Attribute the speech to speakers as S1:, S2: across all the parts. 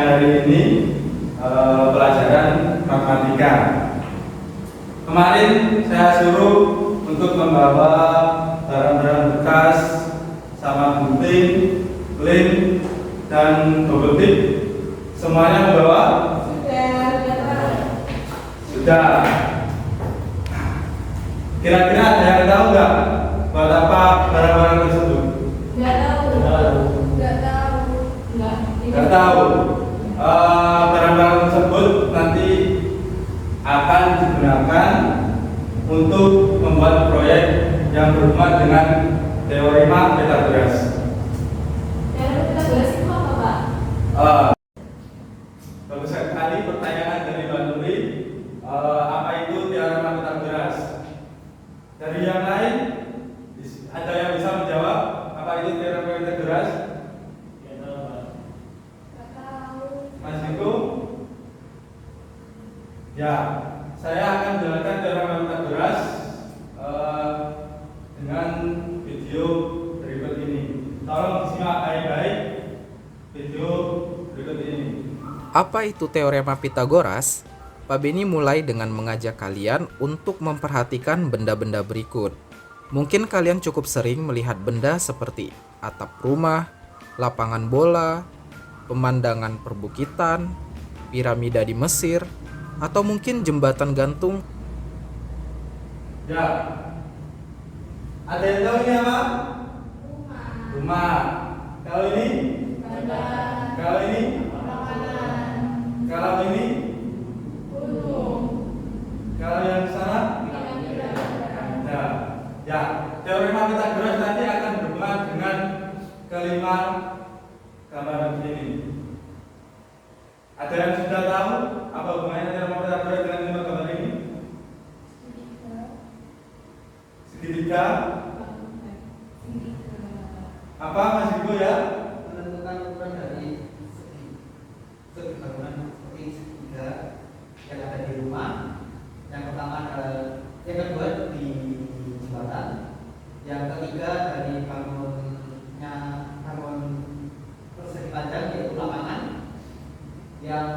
S1: hari ini pelajaran matematika. Kemarin saya suruh untuk membawa barang-barang bekas sama gunting, lem, dan double tip. Semuanya membawa? Sudah. Kira-kira ada yang tahu nggak buat apa barang-barang tersebut? Nggak tahu. Barang-barang tersebut nanti akan digunakan untuk membuat proyek yang berhubungan dengan teorema Pythagoras.
S2: Teorema Pythagoras itu apa, Pak?
S1: Bagus sekali pertanyaan dari Mbak Nuri. Apa itu teorema Pythagoras? Dari yang lain, ada yang bisa menjawab apa itu teorema Pythagoras? Mas Diko? Ya, saya akan menjelaskan teorema Pythagoras dengan video berikut ini. Tolong disimak baik-baik video berikut ini.
S3: Apa itu teorema Pythagoras? Pak Beni mulai dengan mengajak kalian untuk memperhatikan benda-benda berikut. Mungkin kalian cukup sering melihat benda seperti atap rumah, lapangan bola, pemandangan perbukitan, piramida di Mesir, atau mungkin jembatan gantung.
S1: Ya, ada yang tahu ini apa? Rumah. Kalau ini? Kalau ini? Kalau ini? Kalau yang sana? Ya, teorema Pythagoras nanti akan berhubungan dengan kelima gambaran ini. Ada yang sudah tahu apa hubungannya teorema Pythagoras dengan kelima gambar ini? Segitiga. Apa Mas Ibu ya?
S4: Menentukan ukuran dari segi bangunan seperti segitiga yang ada di rumah. Yang pertama yang kedua di jembatan. Yang ketiga dari bangun persegi panjang yaitu lapangan. Yang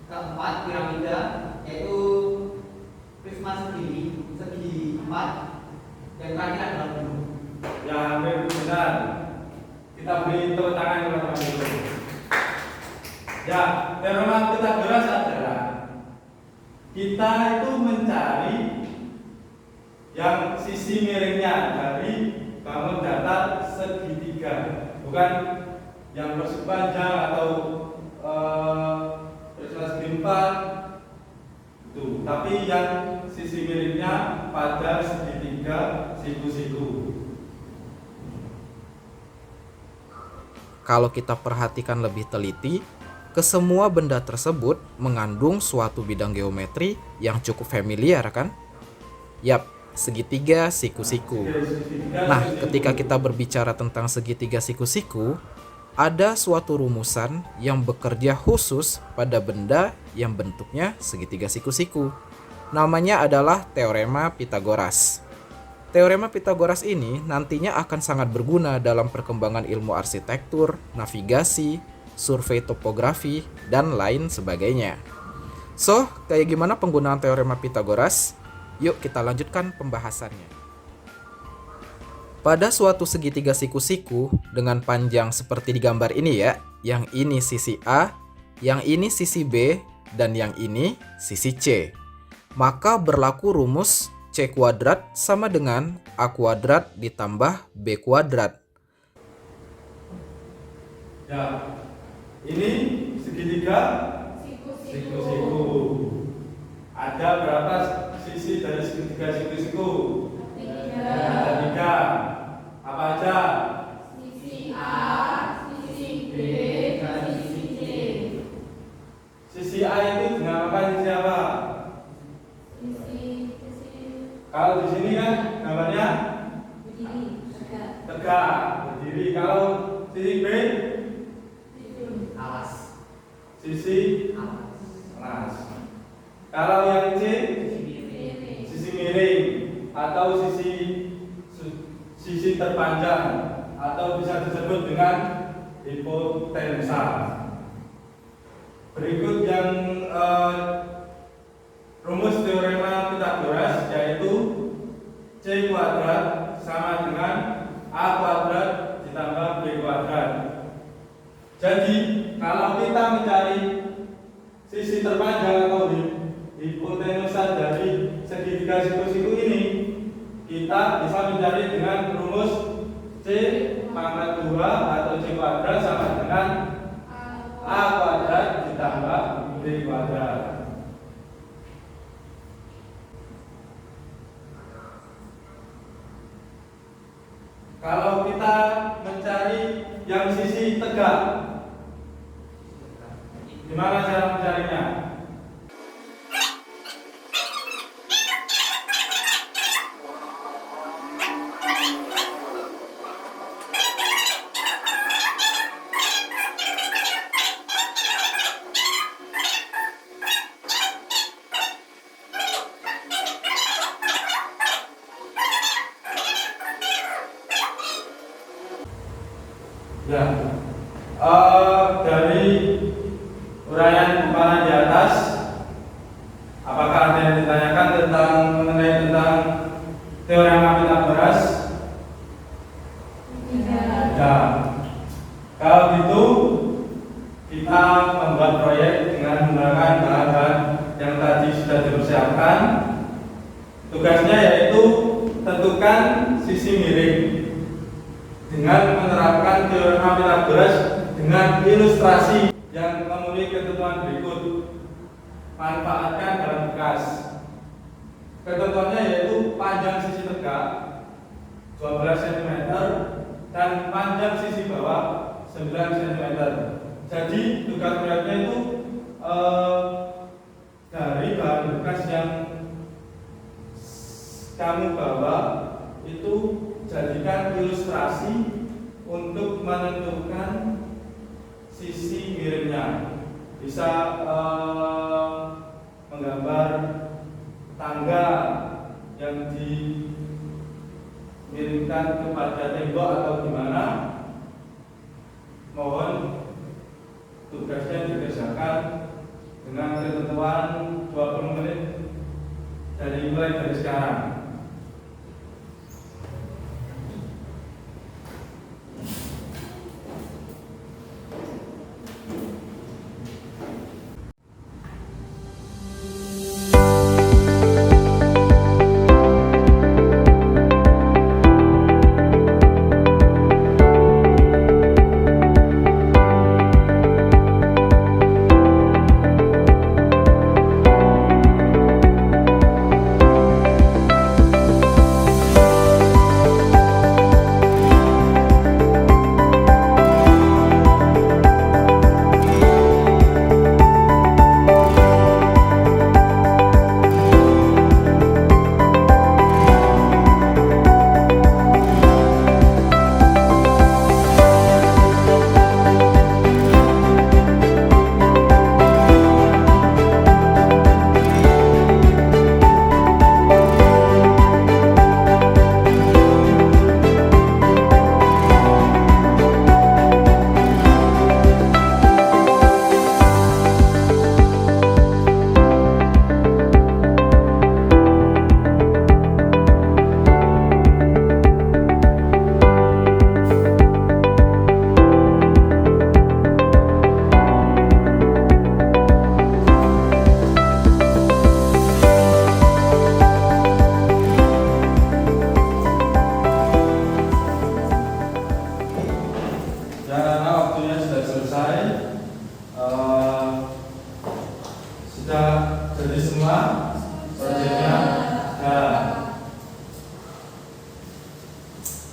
S4: keempat piramida yaitu prisma segi empat. Yang terakhir adalah gunung.
S1: Ya, hampir benar. Kita beri tepuk tangan kepada Mas Ibu. Ya, teorema Pythagoras adalah kita itu mencari yang sisi miringnya dari bangun datar segitiga, bukan yang persegi panjang atau prisma segi empat itu, tapi yang sisi miringnya pada segitiga siku-siku.
S3: Kalau kita perhatikan lebih teliti, kesemua benda tersebut mengandung suatu bidang geometri yang cukup familiar kan? Yap, segitiga siku-siku. Nah, ketika kita berbicara tentang segitiga siku-siku, ada suatu rumusan yang bekerja khusus pada benda yang bentuknya segitiga siku-siku. Namanya adalah teorema Pythagoras. Teorema Pythagoras ini nantinya akan sangat berguna dalam perkembangan ilmu arsitektur, navigasi, survei topografi, dan lain sebagainya. So, kayak gimana penggunaan teorema Pythagoras? Yuk kita lanjutkan pembahasannya. Pada suatu segitiga siku-siku dengan panjang seperti di gambar ini ya, yang ini sisi A, yang ini sisi B, dan yang ini sisi C. Maka berlaku rumus C kuadrat sama dengan A kuadrat ditambah B kuadrat.
S1: Ya, ini segitiga siku-siku. Ada berapa sisi dari segitiga siku-siku? Ada 3. Apa aja?
S2: Sisi A, sisi B, dan sisi C.
S1: Sisi A itu dinamakan sisi apa? Kalau di sini kan gambarnya tegak, berdiri. Kalau sisi B,
S4: Alas.
S1: sisi alas. Kalau yang C, sisi miring atau sisi terpanjang atau bisa disebut dengan hipotensa. Berikut yang rumus teorema Pythagoras, yaitu C kuadrat sama dengan A kuadrat ditambah B kuadrat. Jadi kalau kita mencari sisi terpanjang atau hipotenusa dari segitiga siku-siku ini, kita bisa mencari dengan rumus C pangkat 2 atau C kuadrat sama dengan A kuadrat ditambah B kuadrat. Kalau kita mencari yang sisi tegak, gimana cara mencarinya? Ya, dari uraian paparan di atas, apakah ada yang ditanyakan mengenai teorema Pythagoras? Ya, kalau gitu kita membuat proyek dengan menggunakan bahan-bahan yang tadi sudah dipersiapkan. Tugasnya yaitu tentukan sisi miring dengan menerapkan teorema Pythagoras dengan ilustrasi yang memenuhi ketentuan berikut. Manfaatkan dalam bekas. Ketentuannya yaitu panjang sisi tegak 12 cm dan panjang sisi bawah 9 cm. Jadi tugas proyeknya itu dari bahan bekas yang kamu bawa itu jadikan ilustrasi untuk menentukan sisi miringnya. Bisa menggambar tangga yang dimiringkan kepada tembok atau gimana. Mohon tugasnya dikerjakan dengan ketentuan 20 menit mulai dari sekarang.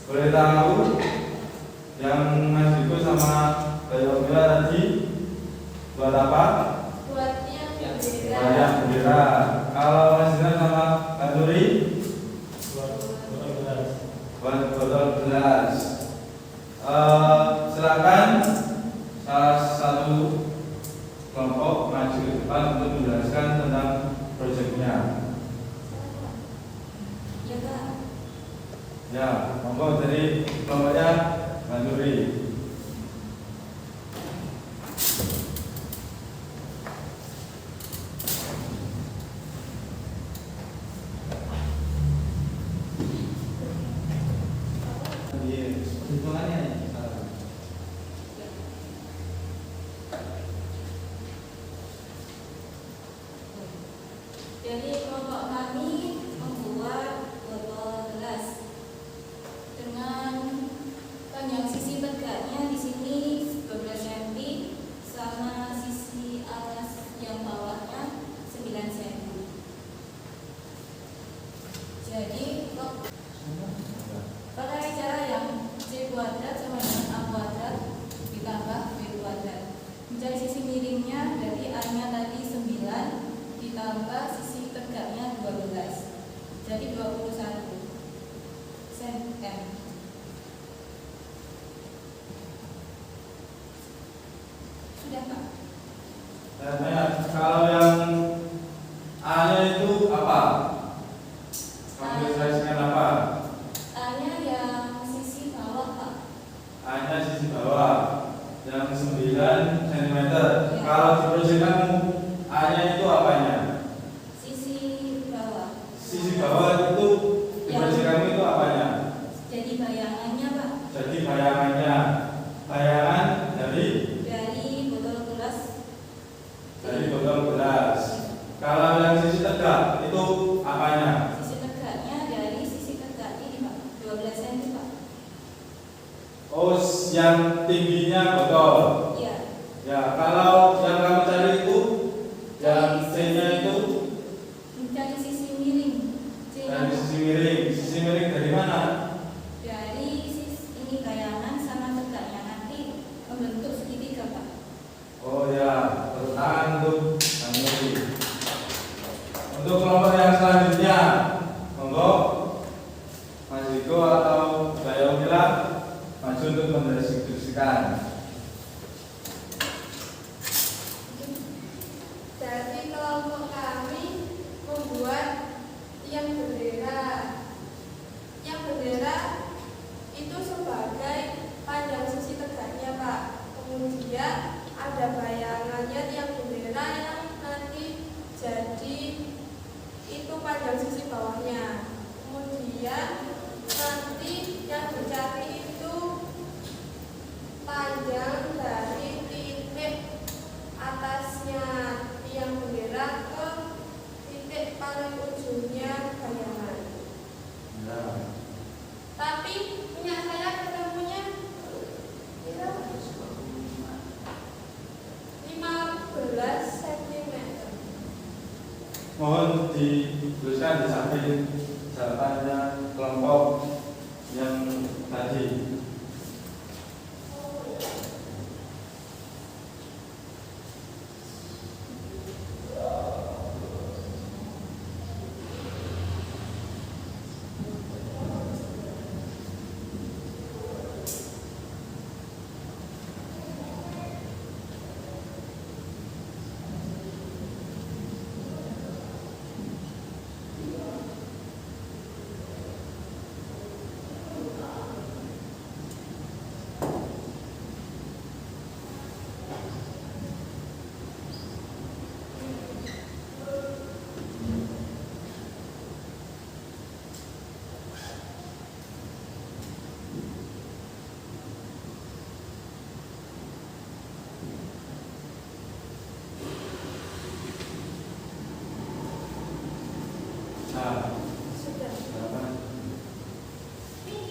S1: Boleh tahu yang Mas Diko sama Bayu Mila tadi buat apa?
S2: Buatnya bendera.
S1: Buat bendera. Kalau Mas Dina sama Mbak Nuri buat botol gelas. Silakan salah satu kelompok maju ke depan untuk menjelaskan tentang proyeknya. Ya, monggo dari kelompoknya Mbak Nuri.
S2: kami membuat botol gelas dengan panjang sisi tegaknya di sini 12 cm sama sisi atas yang bawahnya 9 cm. Jadi pakai cara yang C kuadrat sama dengan A kuadrat ditambah B kuadrat. Mencari sisi miringnya berarti A-nya tadi 9 ditambah sisi tegaknya 12. Jadi 21 cm. Sudah, Pak?
S1: Saya tanya, kalau yang A-nya itu apa? Kamu visualisasikan apa?
S2: A-nya yang sisi bawah, Pak.
S1: A-nya sisi bawah yang 9 cm. Kalau diprojekkan A-nya itu apanya?
S2: Sisi bawah.
S1: Sisi bawah itu diprojekkan itu apanya?
S2: Jadi bayangannya, Pak.
S1: Jadi bayangannya, bayangan dari
S2: Botol gelas.
S1: botol gelas. Kalau yang sisi tegak itu apanya?
S2: Sisi tegaknya dari sisi tegak ini, Pak. 12 cm, Pak.
S1: Oh, yang tingginya botol.
S2: Iya.
S1: Ya, kalau yang kamu cari itu yang C-nya itu
S2: Mencari sisi miring.
S1: dari sisi miring. Sisi miring dari mana?
S2: Dari sisi ini bayangan sama tegaknya nanti membentuk segitiga, Pak.
S1: Oh ya, tangan untuk Nuri. Untuk kelompok yang selanjutnya, monggo Mas Iko atau Mbak Yomila maju untuk mendeskripsikan.
S5: Jadi kelompok kami membuat tiang bendera. Tiang bendera itu sebagai panjang sisi tegaknya, Pak. Kemudian ada bayangannya tiang bendera yang nanti jadi itu panjang sisi bawahnya. Kemudian nanti yang dicari itu panjang dari titik atasnya tiang bendera ke titik paling ujungnya bayangan.
S1: Ya.
S5: Tapi punya saya ketemunya itu 15 cm.
S1: Mohon dituliskan di samping jawabannya kelompok yang tadi.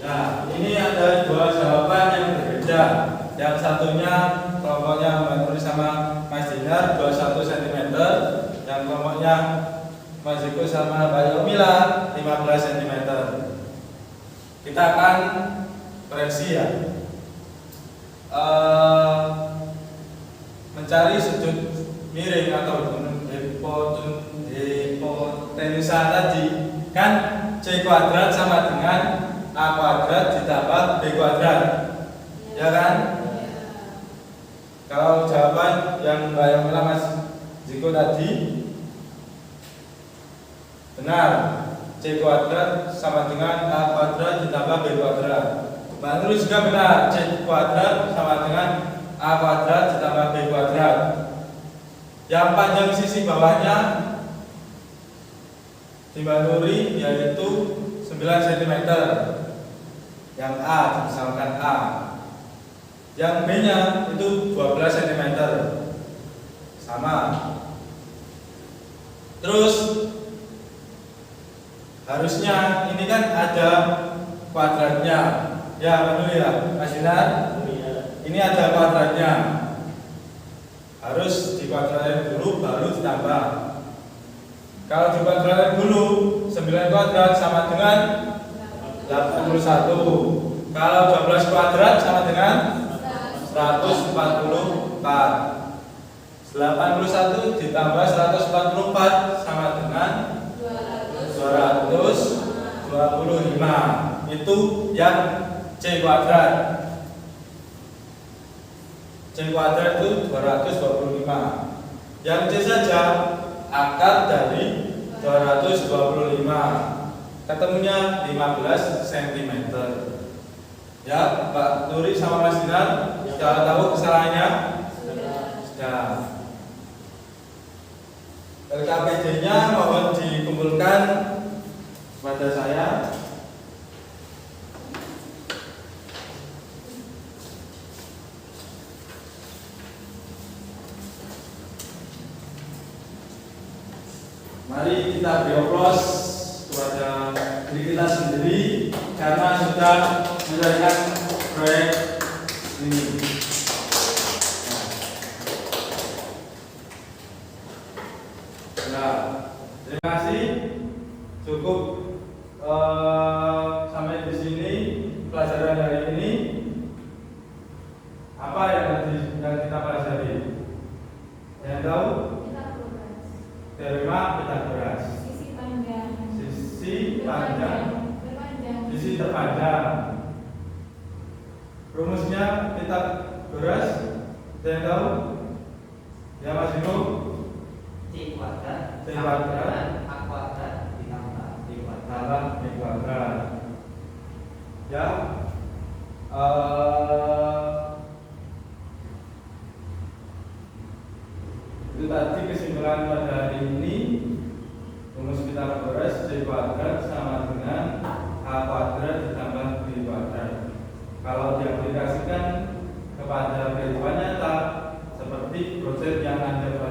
S1: Nah, ini ada dua jawaban yang berbeda. Yang satunya kelompoknya Mbak Nuri sama Mas Dinar 21 cm. Yang kelompoknya Mas Iko sama Mbak Yomila 15 cm. Kita akan koreksi ya. Mencari sudut miring atau hipotenusa tadi kan C kuadrat sama dengan A kuadrat ditambah B kuadrat, ya kan? Kalau jawaban yang Mbak Yomila Mas Ziko tadi benar, C kuadrat sama dengan A kuadrat ditambah B kuadrat. Mbak Nuri juga benar, C kuadrat sama dengan A kuadrat ditambah B kuadrat. Yang panjang sisi bawahnya di Mbak Nuri yaitu 9 cm. Yang A misalkan A. Yang B nya itu 12 cm. Sama. Terus harusnya ini kan ada kuadratnya. Ya, betul ya, Mas Sinar? Ini ada kuadratnya. Harus dikuadratin dulu baru ditambah. Kalau dikuadratin dulu 9 kuadrat sama dengan 81. Kalau 12 kuadrat sama dengan 144. 81 ditambah 144 sama dengan 225. Itu yang C kuadrat. C kuadrat itu 225. Yang C saja akar dari 225. Ketemunya 15 cm. Ya, Pak Turi sama Mas Dinar sudah tahu kesalahannya? Sudah. LKPD-nya mohon dikumpulkan kepada saya. Mari kita beri aplaus kepada diri kita sendiri karena sudah menyelesaikan proyek ini. Nah, terima kasih. Cukup sampai di sini pelajaran hari ini. Apa yang kita pelajari? Yang tahu? Teorema Pythagoras.
S2: Sisi panjang.
S1: Sisi panjang.
S2: Berpanjang.
S1: Sisi terpanjang. Rumusnya Pythagoras. Ada yang tahu? Ya, Mas Bimo?
S4: C kuadrat
S1: C kuadrat
S4: A kuadrat ditambah B kuadrat.
S1: tambah B kuadrat. Ya. Itu tadi kesimpulan pada hari ini. Rumus Pythagoras C kuadrat sama dengan A kuadrat ditambah B kuadrat. Kalau diaplikasikan kepada kehidupan nyata seperti proses yang Anda